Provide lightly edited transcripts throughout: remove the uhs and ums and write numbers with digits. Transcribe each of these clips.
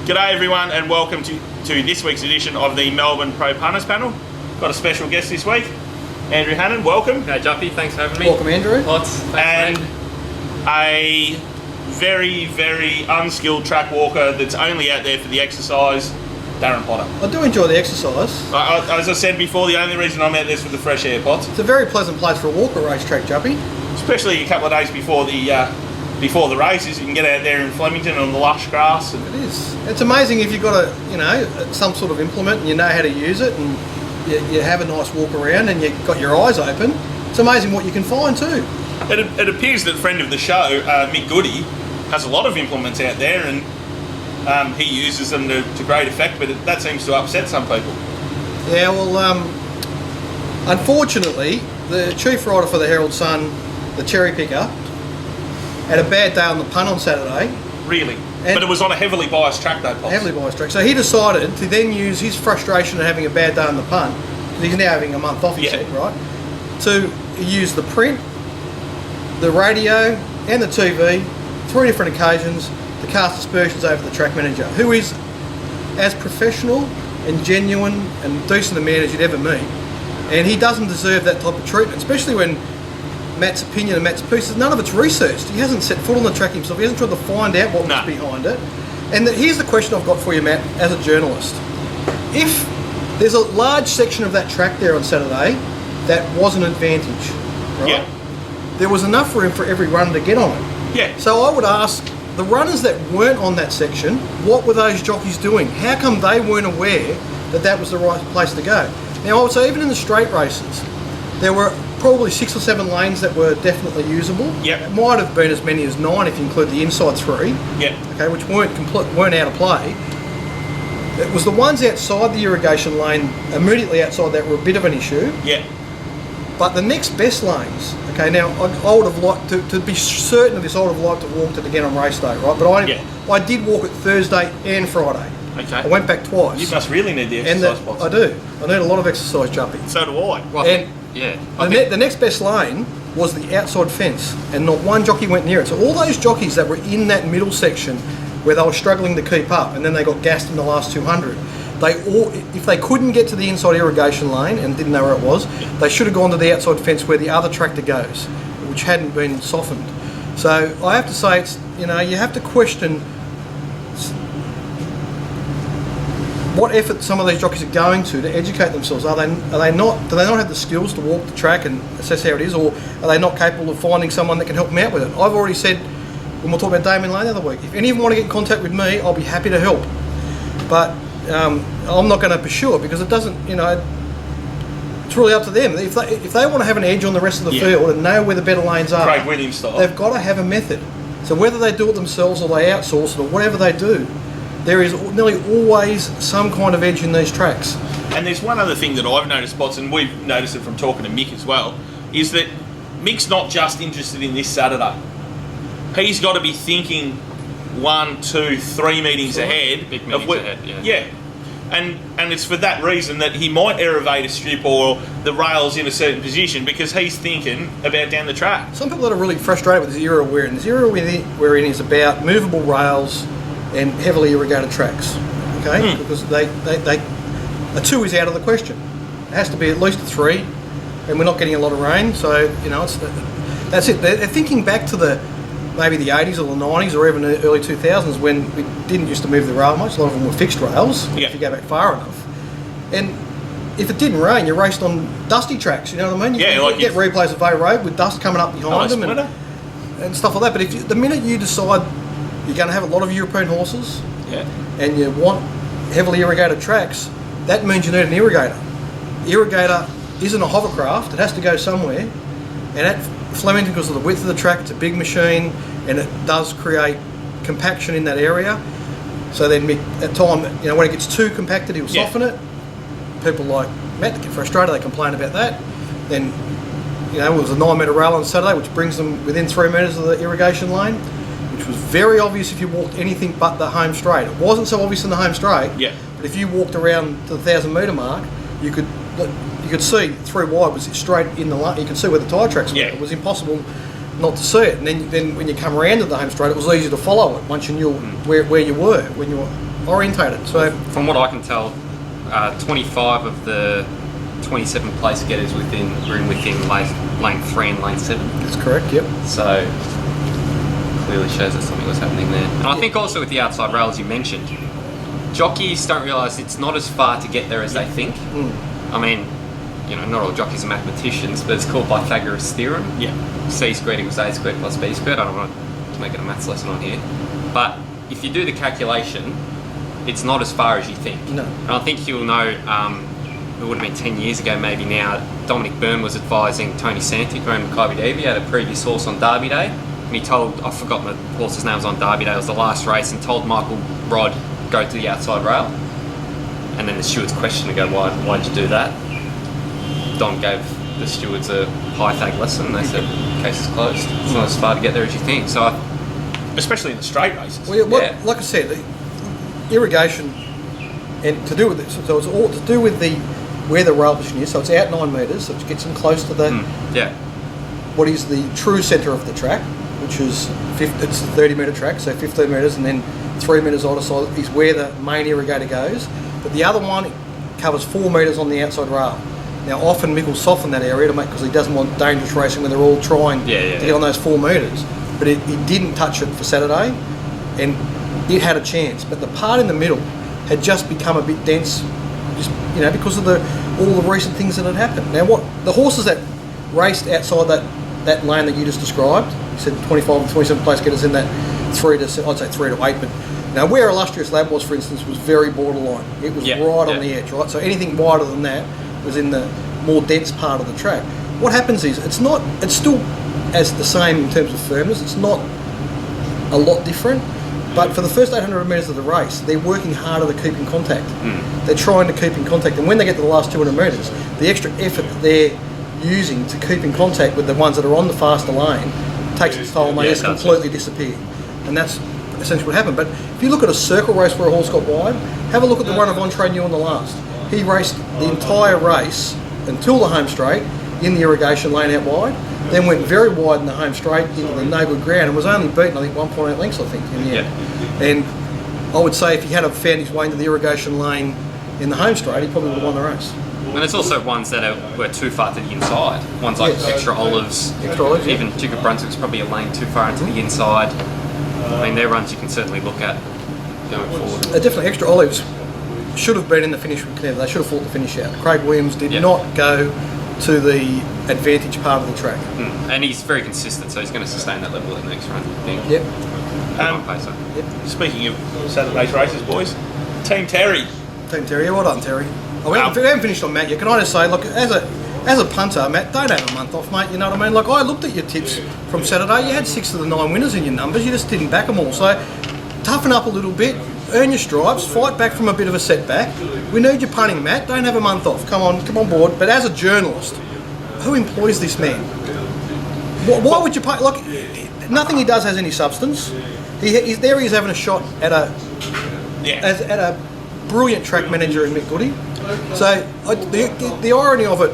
G'day everyone and welcome to this week's edition of the Melbourne Pro Punters panel. Got a special guest this week, Andrew Hannon, welcome. Hey Juppy, thanks for having me. Welcome Andrew. Lots. And a very, very unskilled track walker that's only out there for the exercise, Darren Potter. I do enjoy the exercise. As I said before, the only reason I'm out there is for the fresh air, Potts. It's a very pleasant place for a walk at racetrack, Juppy. Especially a couple of days before the races, you can get out there in Flemington on the lush grass. And It is. It's amazing if you've got some sort of implement and you know how to use it, and you have a nice walk around and you've got your eyes open. It's amazing what you can find too. It appears that friend of the show, Mick Goody, has a lot of implements out there, and he uses them to great effect, but that seems to upset some people. Yeah, well, unfortunately, the chief rider for the Herald Sun, the cherry picker, had a bad day on the punt on Saturday. Really? But it was on a heavily biased track though, Pops. Heavily biased track. So he decided to then use his frustration of having a bad day on the punt, because he's now having a month off, he said, right? To use the print, the radio, and the TV, 3 different occasions, to cast aspersions over the track manager, who is as professional and genuine and decent a man as you'd ever meet. And he doesn't deserve that type of treatment, especially when Matt's opinion and Matt's piece, none of it's researched. He hasn't set foot on the track himself. He hasn't tried to find out what was behind it. And here's the question I've got for you, Matt, as a journalist. If there's a large section of that track there on Saturday that was an advantage, right? Yeah. There was enough room for every runner to get on it. Yeah. So I would ask the runners that weren't on that section, what were those jockeys doing? How come they weren't aware that that was the right place to go? Now, I would say even in the straight races, there were probably 6 or 7 lanes that were definitely usable. Yep. It might have been as many as 9 if you include the inside 3. Yeah. Okay, which weren't out of play. It was the ones outside the irrigation lane, immediately outside that, were a bit of an issue. Yeah. But the next best lanes, okay, now I would have liked to be certain of this. I would have liked to walk it again on race day, right? But I did walk it Thursday and Friday. Okay. I went back twice. You must really need the exercise, Potts. I do. I need a lot of exercise, Juppy. So do I. Well, The next best lane was the outside fence, and not one jockey went near it. So all those jockeys that were in that middle section where they were struggling to keep up, and then they got gassed in the last 200, if they couldn't get to the inside irrigation lane and didn't know where it was, they should have gone to the outside fence where the other tractor goes, which hadn't been softened. So I have to say, it's you have to question what effort some of these jockeys are going to educate themselves. Do they not have the skills to walk the track and assess how it is, or are they not capable of finding someone that can help them out with it? I've already said, when we'll talk about Damien Lane the other week, if any of them want to get in contact with me, I'll be happy to help. But I'm not going to pursue it, because it doesn't, it's really up to them. If they want to have an edge on the rest of the field and know where the better lanes are, Craig Williams style, they've got to have a method. So whether they do it themselves or they outsource it or whatever they do, there is nearly always some kind of edge in these tracks. And there's one other thing that I've noticed, Potts, and we've noticed it from talking to Mick as well, is that Mick's not just interested in this Saturday. He's got to be thinking 1, 2, 3 meetings ahead. Big meetings ahead, yeah. Yeah. And it's for that reason that he might elevate a strip or the rails in a certain position, because he's thinking about down the track. Some people that are really frustrated with this era we're in. This era we're in is about movable rails and heavily irrigated tracks, okay? Because a 2 is out of the question. It has to be at least a 3, and we're not getting a lot of rain, so that's it. They're thinking back to maybe the 80s or the 90s or even the early 2000s, when we didn't used to move the rail much. A lot of them were fixed rails, if you go back far enough. And if it didn't rain, you raced on dusty tracks, you know what I mean? You get replays of A Road with dust coming up behind them and stuff like that. But if the minute you decide you're going to have a lot of European horses, and you want heavily irrigated tracks, that means you need an irrigator. Irrigator isn't a hovercraft, it has to go somewhere. And at Flemington, because of the width of the track, it's a big machine, and it does create compaction in that area. So then at time, when it gets too compacted, he'll soften it. People like Matt get frustrated, they complain about that. Then, it was a 9 metre rail on Saturday, which brings them within 3 metres of the irrigation lane, which was very obvious if you walked anything but the home straight. It wasn't so obvious in the home straight, but if you walked around to the 1,000 metre mark, you could see 3 wide was straight in the line. You could see where the tyre tracks were. It was impossible not to see it. And then when you come around to the home straight, it was easy to follow it once you knew where you were when you were orientated. So from what I can tell, 25 of the 27 place getters were in within lane 3 and lane 7. that's correct. Yep. So clearly shows that something was happening there. And I think also with the outside rails you mentioned, jockeys don't realise it's not as far to get there as they think. I mean, you know, not all jockeys are mathematicians, but it's called Pythagoras theorem. Yeah. C squared equals A squared plus B squared. I don't want to make it a maths lesson on here. But if you do the calculation, it's not as far as you think. No. And I think you'll know, it would have been 10 years ago maybe now, Dominic Byrne was advising Tony Santic around Makybe Devey. He had a previous horse on Derby Day. And he told, I've forgotten the horse's name was on Derby Day, it was the last race, and told Michael Rod, go to the outside rail. And then the stewards questioned and go, why'd you do that? Don gave the stewards a Pythag lesson, and they said, case is closed. It's not as far to get there as you think. So, Especially in the straight races. Well, like I said, the irrigation, and to do with it, so it's all to do with where the rail position is. So it's out 9 metres, so it gets them close to the what is the true centre of the track, which is it's a 30-metre track, so 15 metres, and then 3 metres either side is where the main irrigator goes. But the other one covers 4 metres on the outside rail. Now, often Mick will soften that area to make, because he doesn't want dangerous racing when they're all trying to get on those 4 metres. But he didn't touch it for Saturday, and it had a chance. But the part in the middle had just become a bit dense, just because of all the recent things that had happened. Now, what the horses that raced outside that lane that you just described, you said 25 and 27 place getters in that 3 to 8, but now where Illustrious Lab was, for instance, was very borderline. It was right on the edge, right? So anything wider than that was in the more dense part of the track. What happens is it's still as the same in terms of firmness. It's not a lot different, but for the first 800 metres of the race, they're working harder to keep in contact. They're trying to keep in contact, and when they get to the last 200 metres, the extra effort that they're using to keep in contact with the ones that are on the faster lane takes its toll, and they just completely disappear. And that's essentially what happened. But if you look at a circle race where a horse got wide, have a look at the run of Entre New on the last. He raced the entire race until the home straight in the irrigation lane out wide, then went very wide in the home straight into the no good ground, and was only beaten, I think, 1.8 lengths, I think, in the end. And I would say if he had found his way into the irrigation lane in the home straight, he probably would have won the race. And there's also ones that were too far to the inside. Ones like Extra Olives, even Duke of Brunswick's probably a lane too far into the inside. I mean, they're runs you can certainly look at going forward. Definitely, Extra Olives should have been in the finish with Cleveland. They should have fought the finish out. Craig Williams did not go to the advantage part of the track. And he's very consistent, so he's going to sustain that level in the next run, I think. Speaking of Saturday's races, boys, Team Terry. Team Terry, well done, Terry. We haven't finished on Matt yet. Can I just say, look, as a punter, Matt, don't have a month off, mate. You know what I mean? Like, I looked at your tips from Saturday. You had 6 of the 9 winners in your numbers. You just didn't back them all. So, toughen up a little bit. Earn your stripes, fight back from a bit of a setback. We need your punting, Matt. Don't have a month off. Come on board. But as a journalist, who employs this man? Why would you pay? Like, nothing he does has any substance. He's having a shot at a brilliant track manager in Mick Goody. So the irony of it,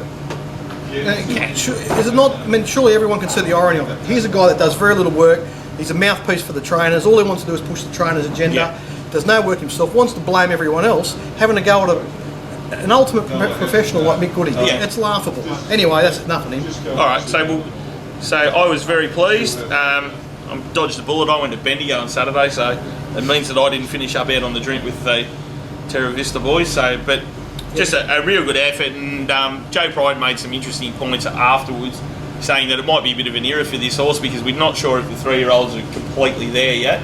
is it not? I mean, surely everyone can see the irony of it. Here's a guy that does very little work. He's a mouthpiece for the trainers. All he wants to do is push the trainers' agenda. Does no work himself. Wants to blame everyone else. Having a go at an ultimate professional like Mick Goody. It's laughable. Anyway, that's enough of him. All right. So I was very pleased. I dodged the bullet. I went to Bendigo on Saturday, so it means that I didn't finish up out on the drink with the Terra Vista boys. So, but just a real good effort. And Joe Pride made some interesting points afterwards, saying that it might be a bit of an era for this horse because we're not sure if the 3-year-olds are completely there yet.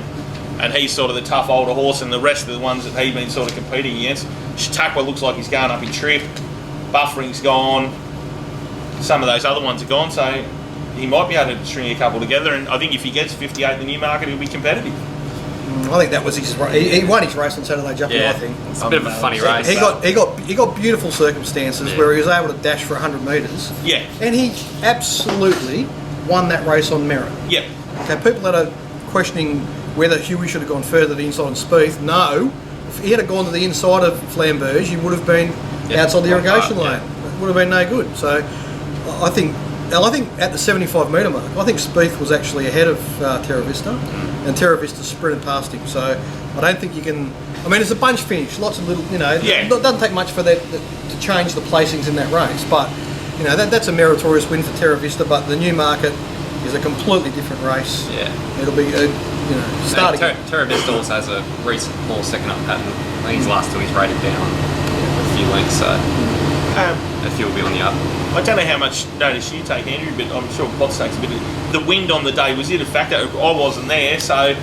And he's sort of the tough older horse, and the rest of the ones that he's been sort of competing against. Chautauqua looks like he's going up in trip. Buffering's gone. Some of those other ones are gone, so he might be able to string a couple together. And I think if he gets 58 in the new market, he'll be competitive. I think that was his. He won his race on Saturday Jumping. I think it's a bit of a funny race. He got beautiful circumstances where he was able to dash for 100 metres. Yeah, and he absolutely won that race on merit. Yeah. Okay, people that are questioning whether Huey should have gone further to the inside and Spieth, no. If he had gone to the inside of Flamberge, he would have been outside the irrigation lane. It would have been no good. So I think I think at the 75 metre mark, I think Spieth was actually ahead of Terra Vista, and Terra Vista sprinted past him. So I don't think you can. I mean, it's a bunch finish, lots of little, it doesn't take much for that to change the placings in that race. But that's a meritorious win for Terra Vista. But the Newmarket is a completely different race. Yeah, it'll be starting. Terra Vista also has a recent poor second up pattern. I think his last two he's rated down a few lengths, so a few will be on the up. I don't know how much notice you take, Andrew, but I'm sure Potts takes a bit. The wind on the day, was it a factor? I wasn't there, so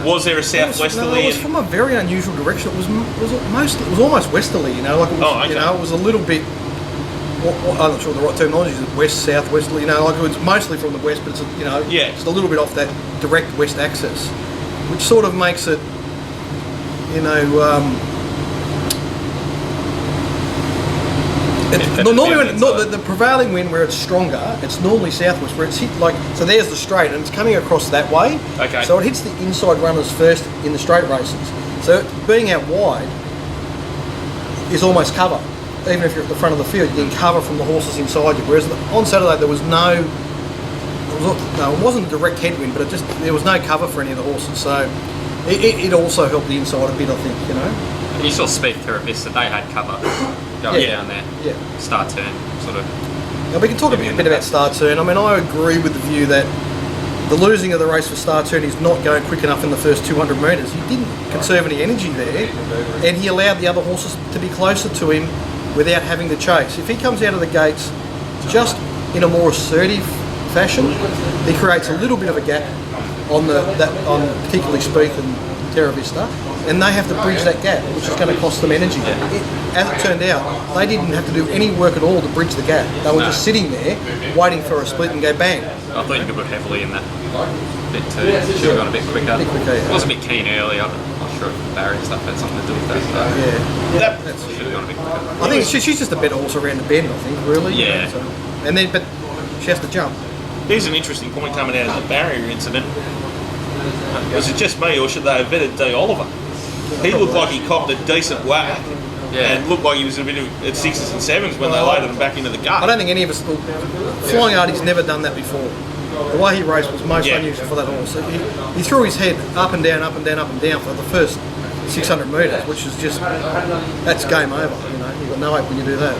was there a southwesterly? It was from a very unusual direction. It was almost westerly. It was a little bit. I'm not sure the right terminology is. West, southwesterly. It was mostly from the west, but it's just a little bit off that direct west axis, which sort of makes it, the prevailing wind where it's stronger, it's normally southwest, where it's hit so there's the straight and it's coming across that way. Okay. So it hits the inside runners first in the straight races. So being out wide is almost cover. Even if you're at the front of the field, you can cover from the horses inside you. Whereas on Saturday there was it wasn't a direct headwind, but there was no cover for any of the horses. So it also helped the inside a bit, I think. And you saw Spieth Terra Vista, they had cover going down there. Yeah. Start turn, sort of. Now we can talk a bit about start turn. I mean, I agree with the view that the losing of the race for start turn is not going quick enough in the first 200 metres. He didn't conserve any energy there, and he allowed the other horses to be closer to him without having to chase. If he comes out of the gates just in a more assertive fashion, he creates a little bit of a gap on particularly Spieth and Terra Vista, and they have to bridge that gap, which is going to cost them energy. As it turned out, they didn't have to do any work at all to bridge the gap. They were just sitting there waiting for a split and go bang. I thought you could put heavily in that bit too. Should have gone a bit quicker. I was a bit keen early. I'm not sure if the barrier stuff had something to do with that. Should have gone a bit quicker. I think she's just a better horse around the bend, I think, really. Yeah. But she has to jump. Here's an interesting point coming out of the barrier incident. Was it just me, or should they have vetted D. Oliver? He looked like he copped a decent whack. Yeah. And looked like he was a bit at 6s and 7s when they loaded him back into the gut. I don't think any of us thought. Flying Artie's never done that before. The way he raced was most unusual for that horse. He threw his head up and down, up and down, up and down for the first 600 metres, which is just, that's game over. You've got no hope when you do that.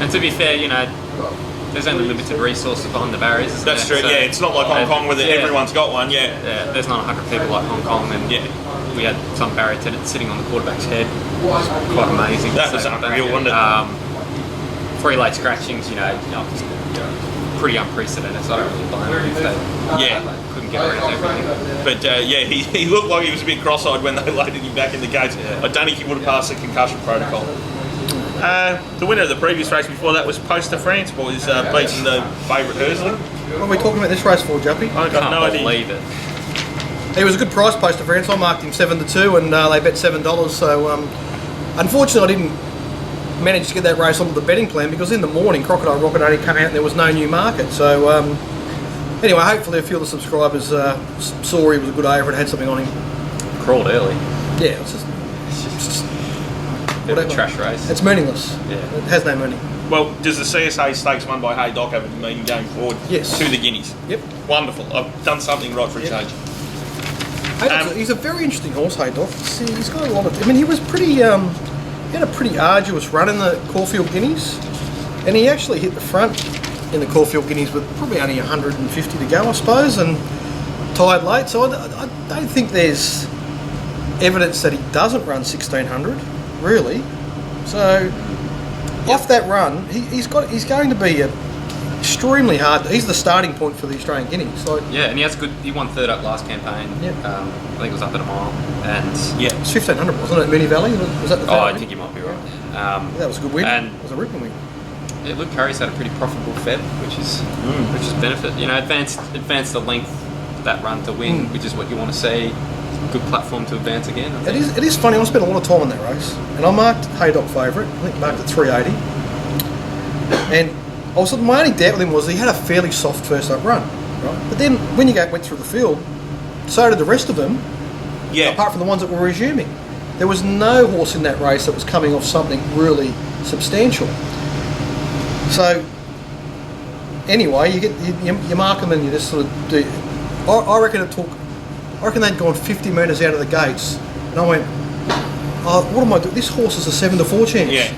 And to be fair, there's only limited resources behind the barriers. Isn't That's there? true. So, it's not like Hong Kong where everyone's got one. Yeah, there's not 100 people like Hong Kong, and we had some barrier tenants sitting on the quarterback's head. It was quite amazing. That was unreal, wasn't it? 3 late scratchings, pretty unprecedented. So I don't really blame them if they couldn't get around everything. But he looked like he was a bit cross-eyed when they loaded him back in the gates. I don't think he would have passed the concussion protocol. The winner of the previous race before that was Poster France, boys, beating the favourite Hersley. What are we talking about this race for, Juppy? I got no idea. Believe it. He was a good price, Poster France. I marked him 7-2, and they bet $7. So unfortunately, I didn't manage to get that race onto the betting plan because in the morning, Crocodile Rocket only came out and there was no new market. So anyway, hopefully a few of the subscribers saw he was a good over and had something on him. Crawled early. Yeah, it's just whatever. Trash race. It's meaningless. Yeah. It has no meaning. Well, does the CSA Stakes won by Haydock have a meaning going forward to the Guineas? Yep. Wonderful. I've done something right for a change. He's a very interesting horse, Haydock. He's got a lot of. I mean, he was pretty. He had a pretty arduous run in the Caulfield Guineas, and he actually hit the front in the Caulfield Guineas with probably only 150 to go, I suppose, and tired late. So I don't think there's evidence that he doesn't run 1600, really. So off that run, he's going to be extremely hard. He's the starting point for the Australian Guineas. And he has good. He won third up last campaign. Yep. I think it was up at a mile, and it was 1500, wasn't it? Moonee Valley. Was that the? I think you might be right. That was a good win. And it was a ripping win. Yeah, Luke Curry's had a pretty profitable Feb, which is benefit. Advance the length of that run to win, which is what you want to see. Good platform to advance again. It is funny. I spent a lot of time on that race, and I marked Haydock favourite. I think marked at 380, and my only doubt with him was he had a fairly soft first up run, right? But then when you went through the field, so did the rest of them. Yeah. Apart from the ones that were resuming, there was no horse in that race that was coming off something really substantial. So anyway, you mark them and you just sort of do. I reckon they'd gone 50 metres out of the gates, and I went, oh, what am I doing? This horse is a 7-4 chance. Yeah.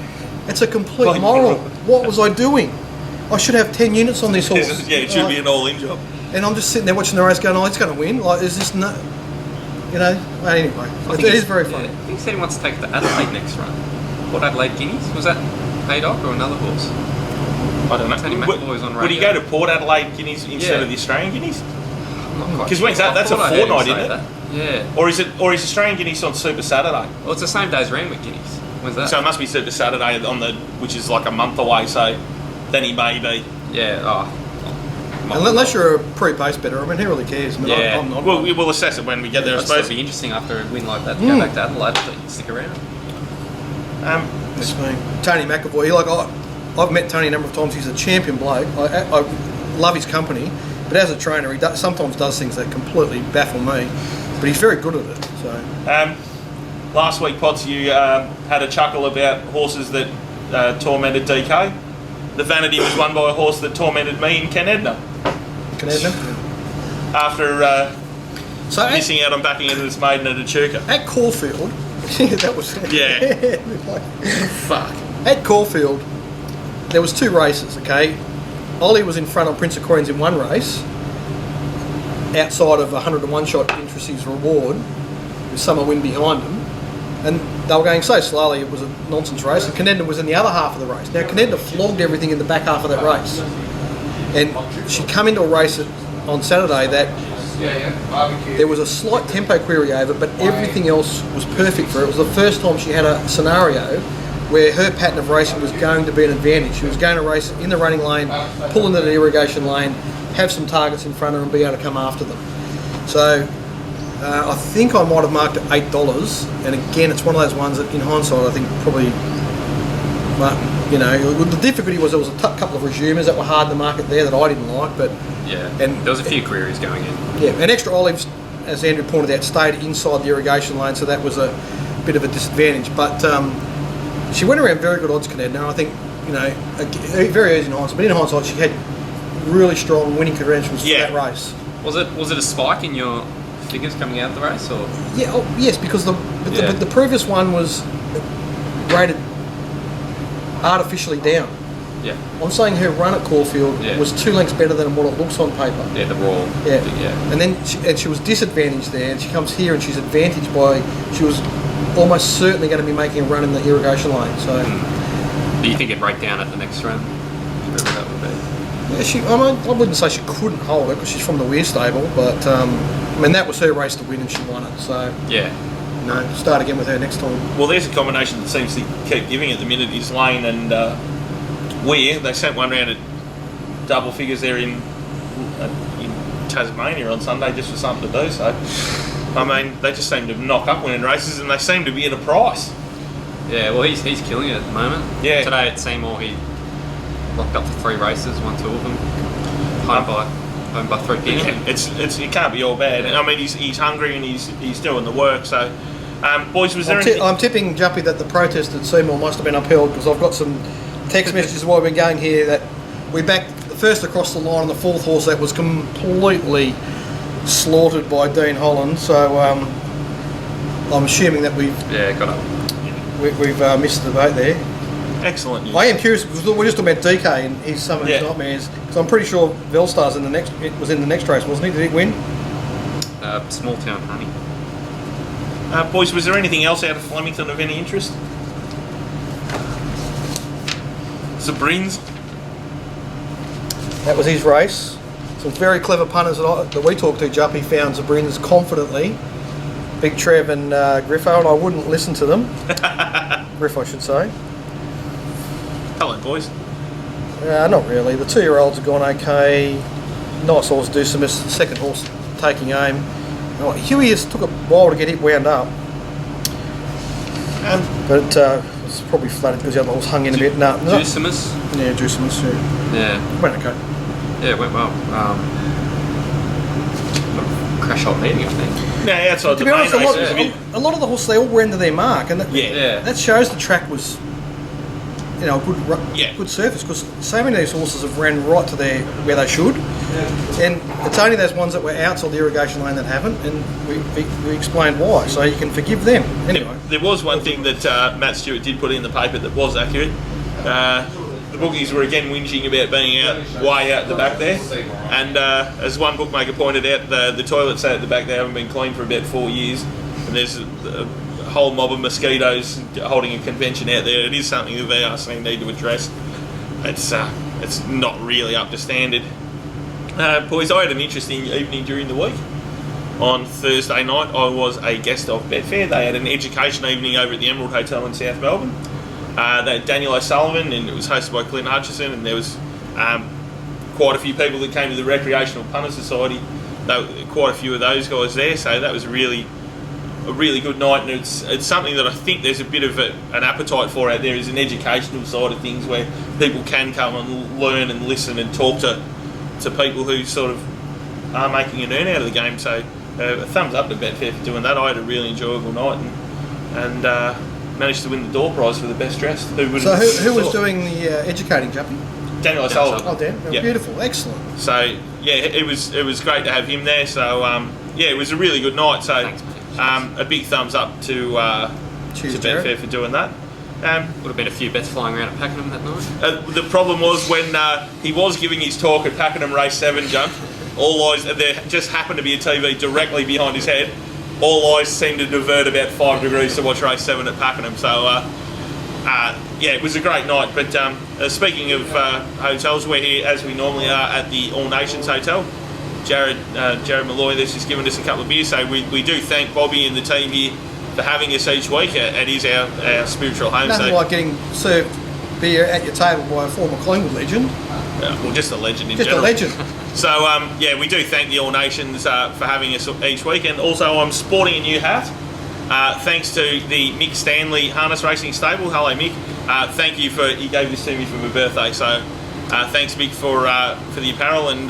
It's a complete moral. What was I doing? I should have 10 units on this horse. Yeah, it should be an all-in job. And I'm just sitting there watching the race going, oh, it's going to win. Like, is this no... You know, anyway, it is very funny. I think he said he wants to take the Adelaide next run. What, Adelaide Guineas? Was that Haydock or another horse? I don't know. Tony McAvoy was on radio. Would he go to Port Adelaide Guineas instead of the Australian Guineas? Because when's that? That's a fortnight, isn't it? Yeah. Or is Australian Guineas on Super Saturday? Well, it's the same day as Randwick Guineas. When's that? So it must be Super Saturday which is like a month away. So then he may be. Yeah. Unless you're a pre-pace better, I mean, who really cares? I mean, Yeah. I'm not. Well, we'll assess it when we get there. I It'd suppose. be interesting after a win like that to go back to Adelaide to stick around. It's me. Tony McAvoy. I've met Tony a number of times. He's a champion bloke. I love his company, but as a trainer, he sometimes does things that completely baffle me. But he's very good at it. So. Last week, Potts, you had a chuckle about horses that tormented DK. The Vanity was won by a horse that tormented me in Ken Edna. After missing out on backing into this maiden at Echuca. At Caulfield, that was... Yeah. Fuck. At Caulfield, there was 2 races, okay? Ollie was in front on Prince of Queens in one race, outside of 101 shot Intrusive's Reward, with Summer Wind behind them. And they were going so slowly, it was a nonsense race. And Canedna was in the other half of the race. Now, Canedna flogged everything in the back half of that race. And she come into a race on Saturday that there was a slight tempo query over, but everything else was perfect for her. It was the first time she had a scenario where her pattern of racing was going to be an advantage. She was going to race in the running lane, pull into the irrigation lane, have some targets in front of her and be able to come after them. So I think I might have marked it $8, and again, it's one of those ones that, in hindsight, I think probably, the difficulty was there was a couple of resumers that were hard to market there that I didn't like, but and there was a few queries going in. Yeah, and Extra Olives, as Andrew pointed out, stayed inside the irrigation lane, so that was a bit of a disadvantage. But she went around very good odds, Canedna. I think, very easy in hindsight, but in hindsight, she had really strong winning credentials for that race. Was it a spike in your figures coming out of the race, or? Yeah, yes, because the previous one was rated artificially down. Yeah. I'm saying her run at Caulfield was 2 lengths better than what it looks on paper. Yeah, the raw. Yeah. And then she was disadvantaged there, and she comes here and she's advantaged by, she was almost certainly going to be making a run in the irrigation lane. So. Do you think it'd break down at the next run? Whoever that would be. Yeah, I wouldn't say she couldn't hold it because she's from the Weir stable, but that was her race to win and she won it. So start again with her next time. Well, there's a combination that seems to keep giving at the minute is Lane and Weir. They sent one round at double figures there in Tasmania on Sunday just for something to do. So, they just seem to knock up winning races and they seem to be at a price. Yeah, well, he's killing it at the moment. Yeah. Today at Seymour, he locked up for 3 races, won 2 of them. Home by 3 picks. Yeah, it can't be all bad. And he's hungry and he's doing the work. So, boys, was there anything? I'm tipping, Juppy, that the protest at Seymour must have been upheld because I've got some text messages while we've been going here that we backed the first across the line and the 4th horse that was completely slaughtered by Dean Holland. So I'm assuming that we've missed the boat there. Excellent news. I am curious because we're just talking about DK and his some of his nightmares. Because I'm pretty sure Velstar's was in the next race, wasn't he? Did he win? Small Town Honey. Boys, was there anything else out of Flemington of any interest? Sabrines? That was his race. Some very clever punters that we talked to, Juppy, found Sabrines confidently. Big Trev and Griffo, and I wouldn't listen to them. Griff, I should say. Hello, boys. Not really. The 2-year-olds have gone okay. Nice horse, Ducimus. Second horse taking aim. Huey took a while to get it wound up. But it's probably flattered because the other horse hung in a bit. Ducimus? Yeah, Ducimus. Yeah. Went okay. Yeah, it went well. Crash hot meeting, I think. Yeah, outside to be honest, a lot of the horses, they all were into their mark. And that shows the track was... a good surface, because so many of these horses have ran right to where they should, and it's only those ones that were outside the irrigation lane that haven't, and we explained why, so you can forgive them. Anyway, there was one thing that Matt Stewart did put in the paper that was accurate. The bookies were again whinging about being way out the back there, and as one bookmaker pointed out, the toilets out the back there haven't been cleaned for about 4 years, and there's a whole mob of mosquitoes holding a convention out there. It is something the VRC need to address. It's not really up to standard. Boys, I had an interesting evening during the week. On Thursday night, I was a guest of Betfair. They had an education evening over at the Emerald Hotel in South Melbourne. They had Daniel O'Sullivan, and it was hosted by Clint Hutchison, and there was quite a few people that came to the Recreational Punters Society. Quite a few of those guys there, so that was a really good night, and it's something that I think there's a bit of an appetite for out there, is an educational side of things where people can come and learn and listen and talk to people who sort of are making an earn out of the game. So a thumbs up to Betfair for doing that. I had a really enjoyable night and managed to win the door prize for the best dressed. Who was doing the educating, Jumpy? Daniel O'Sullivan. Oh, Dan, yep. Beautiful, excellent. So yeah, it was great to have him there. So yeah, it was a really good night. So a big thumbs up to Betfair for doing that. Would have been a few bets flying around at Pakenham that night. The problem was when he was giving his talk at Pakenham Race 7, Jump, all eyes, there just happened to be a TV directly behind his head. All eyes seemed to divert about 5 degrees to watch Race 7 at Pakenham. So, yeah, it was a great night. But speaking of hotels, we're here, as we normally are, at the All Nations Hotel. Jared Malloy has just given us a couple of beers, so we do thank Bobby and the team here for having us each week. It is our spiritual home. Nothing like getting served beer at your table by a former Collingwood legend. Well, just a legend in general. Just a legend. So, yeah, we do thank the All Nations for having us each week. And also, I'm sporting a new hat. Thanks to the Mick Stanley Harness Racing Stable. Hello, Mick. Thank you he gave this to me for my birthday. So, thanks, Mick, for the apparel. And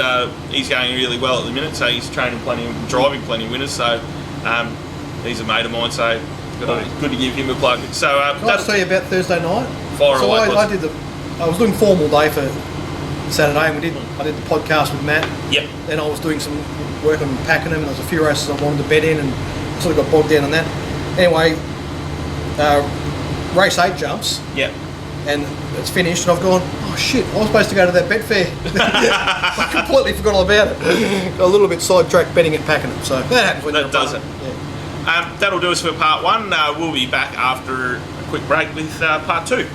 he's going really well at the minute. So, he's driving plenty of winners. So, he's a mate of mine. So, good to give him a plug. So, can I tell you about Thursday night? I was doing formal day for Saturday, and I did the podcast with Matt. Yep. Then I was doing some work on Pakenham, and there was a few races I wanted to bet in, and sort of got bogged down on that. Anyway, race 8 jumps. Yep. And it's finished, and I've gone, oh shit, I was supposed to go to that Betfair. I completely forgot all about it. Got a little bit sidetracked betting at Pakenham, so that happens when that does it. Yeah. That'll do us for part 1. We'll be back after a quick break with part 2.